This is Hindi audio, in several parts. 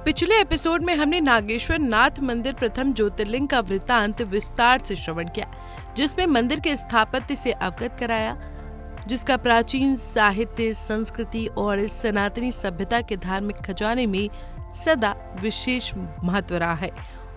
पिछले एपिसोड में हमने नागेश्वर नाथ मंदिर प्रथम ज्योतिर्लिंग का वृत्तांत विस्तार से श्रवण किया, जिसमें मंदिर के स्थापत्य से अवगत कराया, जिसका प्राचीन साहित्य, संस्कृति और इस सनातनी सभ्यता के धार्मिक खजाने में सदा विशेष महत्व रहा है।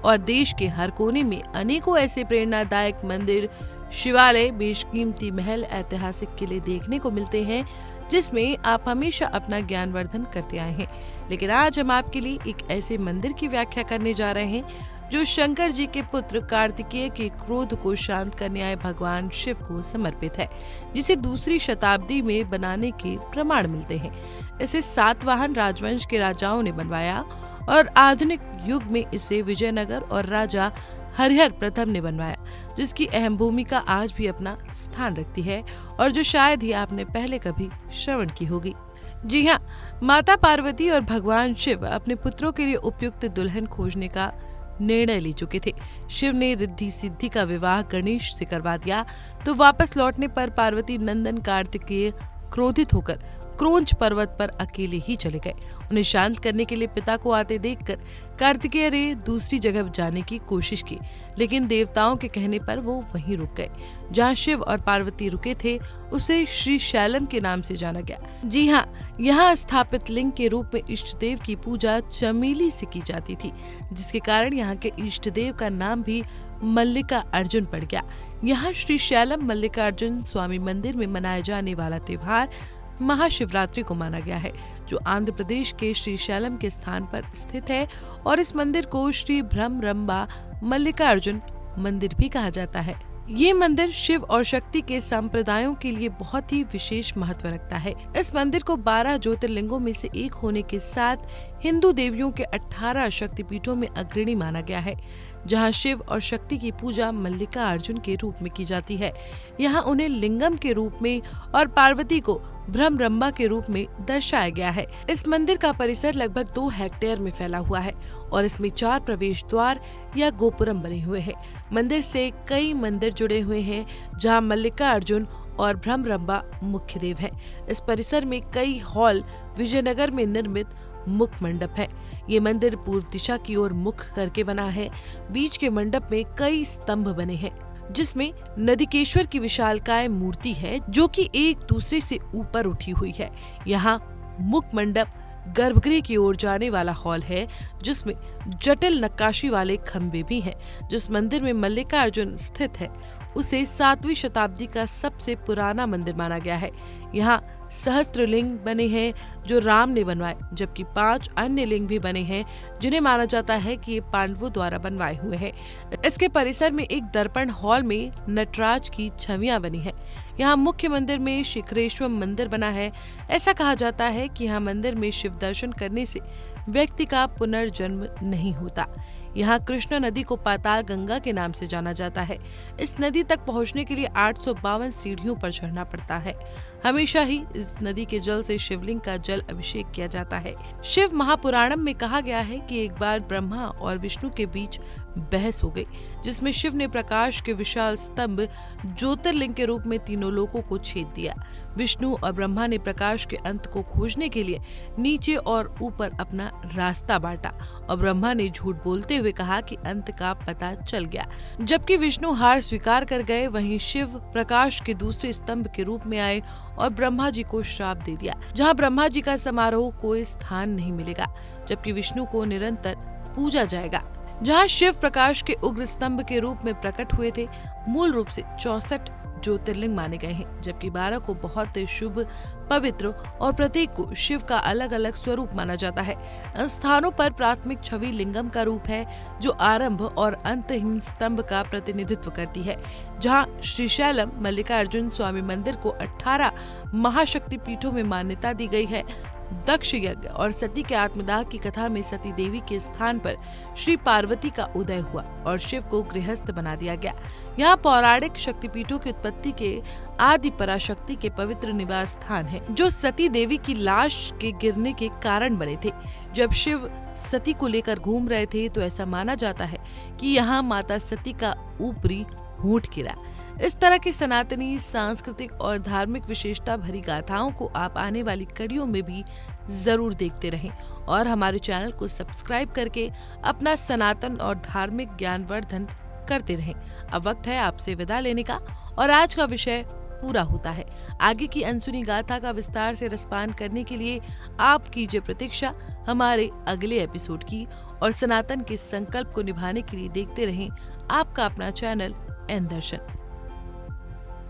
और देश के हर कोने में अनेकों ऐसे प्रेरणादायक मंदिर, शिवालय, बेशकीमती महल, ऐतिहासिक किले देखने को मिलते हैं, जिसमें आप हमेशा अपना ज्ञानवर्धन करते आए हैं। लेकिन आज हम आपके लिए एक ऐसे मंदिर की व्याख्या करने जा रहे हैं जो शंकर जी के पुत्र कार्तिकेय के क्रोध को शांत करने आए भगवान शिव को समर्पित है, जिसे दूसरी शताब्दी में बनाने के प्रमाण मिलते हैं। इसे सातवाहन राजवंश के राजाओं ने बनवाया और आधुनिक युग में इसे विजयनगर और राजा हरिहर प्रथम ने बनवाया, जिसकी अहम भूमिका आज भी अपना स्थान रखती है और जो शायद ही आपने पहले कभी श्रवण की होगी। जी हाँ, माता पार्वती और भगवान शिव अपने पुत्रों के लिए उपयुक्त दुल्हन खोजने का निर्णय ले चुके थे। शिव ने रिद्धि सिद्धि का विवाह गणेश से करवा दिया, तो वापस लौटने पर पार्वती नंदन कार्तिकेय क्रोधित होकर क्रोंच पर्वत पर अकेले ही चले गए। उन्हें शांत करने के लिए पिता को आते देखकर कार्तिकेय ने दूसरी जगह जाने की कोशिश की, लेकिन देवताओं के कहने पर वो वहीं रुक गए। जहाँ शिव और पार्वती रुके थे उसे श्री शैलम के नाम से जाना गया। जी हाँ, यहाँ स्थापित लिंग के रूप में इष्ट देव की पूजा चमेली से की जाती थी, जिसके कारण यहाँ के इष्ट देव का नाम भी मल्लिका अर्जुन पड़ गया। यहाँ श्री शैलम मल्लिकार्जुन स्वामी मंदिर में मनाया जाने वाला त्योहार महाशिवरात्रि को माना गया है, जो आंध्र प्रदेश के श्रीशैलम के स्थान पर स्थित है। और इस मंदिर को श्री भ्रमरंबा मल्लिकार्जुन मंदिर भी कहा जाता है। ये मंदिर शिव और शक्ति के संप्रदायों के लिए बहुत ही विशेष महत्व रखता है। इस मंदिर को 12 ज्योतिर्लिंगों में से एक होने के साथ हिंदू देवियों के 18 शक्तिपीठों में अग्रणी माना गया है, जहां शिव और शक्ति की पूजा मल्लिका अर्जुन के रूप में की जाती है। यहाँ उन्हें लिंगम के रूप में और पार्वती को भ्रमरंबा के रूप में दर्शाया गया है। इस मंदिर का परिसर लगभग 2 हेक्टेयर में फैला हुआ है और इसमें 4 प्रवेश द्वार या गोपुरम बने हुए हैं। मंदिर से कई मंदिर जुड़े हुए हैं, जहाँ मल्लिका अर्जुन और भ्रमरंबा मुख्य देव है। इस परिसर में कई हॉल, विजयनगर में निर्मित मुख मंडप है। ये मंदिर पूर्व दिशा की ओर मुख करके बना है। बीच के मंडप में कई स्तंभ बने हैं, जिसमें नदिकेश्वर की विशालकाय मूर्ति है, जो कि एक दूसरे से ऊपर उठी हुई है। यहाँ मुख मंडप गर्भगृह की ओर जाने वाला हॉल है, जिसमें जटिल नक्काशी वाले खंबे भी हैं। जिस मंदिर में मल्लिका अर्जुन स्थित है उसे 7वीं शताब्दी का सबसे पुराना मंदिर माना गया है। यहाँ सहस्त्र लिंग बने हैं जो राम ने बनवाए, जबकि 5 अन्य लिंग भी बने हैं जिन्हें माना जाता है कि ये पांडवों द्वारा बनवाए हुए हैं। इसके परिसर में एक दर्पण हॉल में नटराज की छवियां बनी है। यहाँ मुख्य मंदिर में शिखरेश्वर मंदिर बना है। ऐसा कहा जाता है कि यहाँ मंदिर में शिव दर्शन करने से व्यक्ति का पुनर्जन्म नहीं होता। यहाँ कृष्णा नदी को पाताल गंगा के नाम से जाना जाता है। इस नदी तक पहुँचने के लिए 852 सीढ़ियों पर चढ़ना पड़ता है। हमेशा ही इस नदी के जल से शिवलिंग का जल अभिषेक किया जाता है। शिव महापुराणम में कहा गया है कि एक बार ब्रह्मा और विष्णु के बीच बहस हो गई, जिसमें शिव ने प्रकाश के विशाल स्तंभ ज्योतिर्लिंग के रूप में तीनों लोकों को छेद दिया। विष्णु और ब्रह्मा ने प्रकाश के अंत को खोजने के लिए नीचे और ऊपर अपना रास्ता बांटा और ब्रह्मा ने झूठ बोलते हुए कहा कि अंत का पता चल गया। जबकि विष्णु हार स्वीकार कर गए, वहीं शिव प्रकाश के दूसरे स्तंभ के रूप में आए और ब्रह्मा जी को श्राप दे दिया, जहां ब्रह्मा जी का समारोह कोई स्थान नहीं मिलेगा, जबकि विष्णु को निरंतर पूजा जाएगा। जहां शिव प्रकाश के उग्र स्तंभ के रूप में प्रकट हुए थे, मूल रूप से 64 ज्योतिर्लिंग माने गए हैं, जबकि 12 को बहुत शुभ, पवित्र और प्रत्येक को शिव का अलग अलग स्वरूप माना जाता है। इन स्थानों पर प्राथमिक छवि लिंगम का रूप है, जो आरंभ और अंतहीन स्तंभ का प्रतिनिधित्व करती है। जहां श्रीशैलम मल्लिकार्जुन स्वामी मंदिर को 18 महाशक्ति पीठों में मान्यता दी गई है। दक्ष यज्ञ और सती के आत्मदाह की कथा में सती देवी के स्थान पर श्री पार्वती का उदय हुआ और शिव को गृहस्थ बना दिया गया। यहाँ पौराणिक शक्तिपीठों की उत्पत्ति के आदि पराशक्ति के पवित्र निवास स्थान है, जो सती देवी की लाश के गिरने के कारण बने थे। जब शिव सती को लेकर घूम रहे थे तो ऐसा माना जाता है कि यहाँ माता सती का ऊपरी होंठ गिरा। इस तरह की सनातनी सांस्कृतिक और धार्मिक विशेषता भरी गाथाओं को आप आने वाली कड़ियों में भी जरूर देखते रहें और हमारे चैनल को सब्सक्राइब करके अपना सनातन और धार्मिक ज्ञानवर्धन करते रहें। अब वक्त है आपसे विदा लेने का और आज का विषय पूरा होता है। आगे की अनसुनी गाथा का विस्तार से रसपान करने के लिए आप कीजिए प्रतीक्षा हमारे अगले एपिसोड की और सनातन के संकल्प को निभाने के लिए देखते रहें आपका अपना चैनल एन दर्शन।